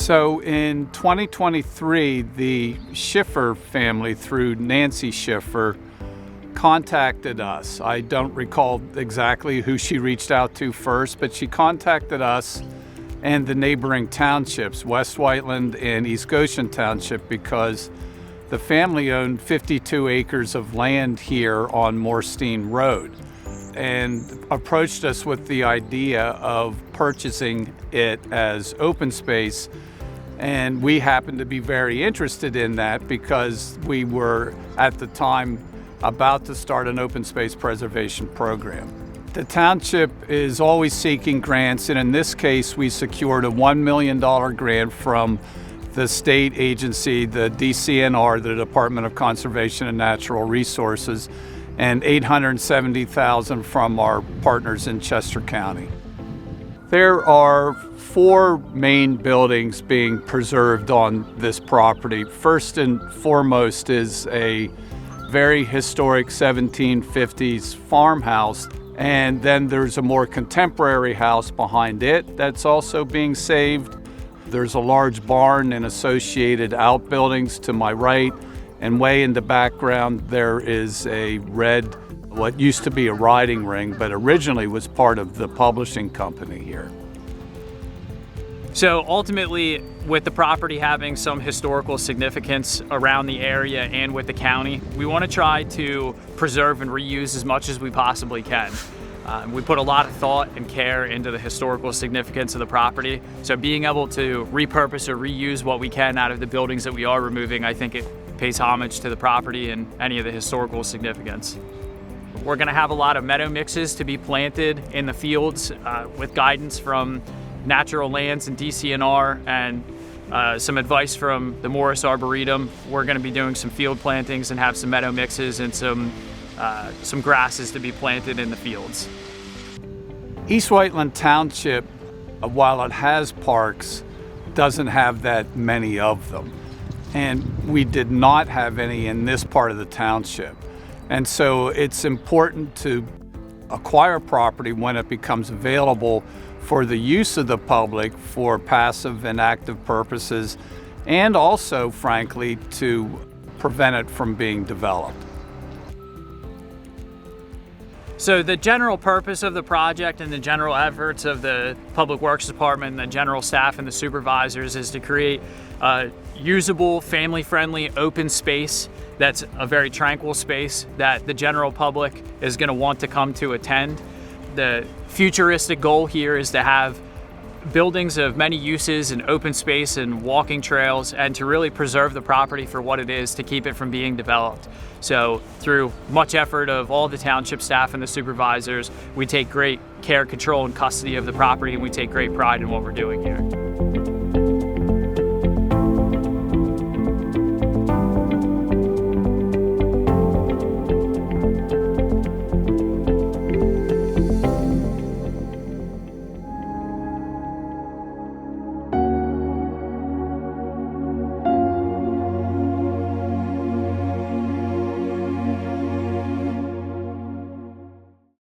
So in 2023, the Schiffer family, through Nancy Schiffer, contacted us. I don't recall exactly who she reached out to first, but she contacted us and the neighboring townships, West Whiteland and East Goshen Township, because the family owned 52 acres of land here on Morstein Road and approached us with the idea of purchasing it as open space. And we happened to be very interested in that because we were at the time about to start an open space preservation program. The township is always seeking grants, and in this case we secured a $1 million grant from the state agency, the DCNR, the Department of Conservation and Natural Resources, and $870,000 from our partners in Chester County. There are 4 main buildings being preserved on this property. First and foremost is a very historic 1750s farmhouse, and then there's a more contemporary house behind it that's also being saved. There's a large barn and associated outbuildings to my right, and way in the background there is a red, what used to be a riding ring, but originally was part of the publishing company here. So ultimately, with the property having some historical significance around the area and with the county, we want to try to preserve and reuse as much as we possibly can. We put a lot of thought and care into the historical significance of the property. So being able to repurpose or reuse what we can out of the buildings that we are removing, I think it pays homage to the property and any of the historical significance. We're going to have a lot of meadow mixes to be planted in the fields with guidance from Natural Lands and DCNR and some advice from the Morris Arboretum. We're going to be doing some field plantings and have some meadow mixes and some grasses to be planted in the fields. East Whiteland Township, while it has parks, doesn't have that many of them. And we did not have any in this part of the township. And so it's important to acquire property when it becomes available for the use of the public for passive and active purposes, and also, frankly, to prevent it from being developed. So the general purpose of the project and the general efforts of the Public Works Department and the general staff and the supervisors is to create a usable, family-friendly, open space that's a very tranquil space that the general public is going to want to come to attend. The futuristic goal here is to have buildings of many uses and open space and walking trails, and to really preserve the property for what it is, to keep it from being developed. So through much effort of all the township staff and the supervisors, we take great care, control, and custody of the property, and we take great pride in what we're doing here.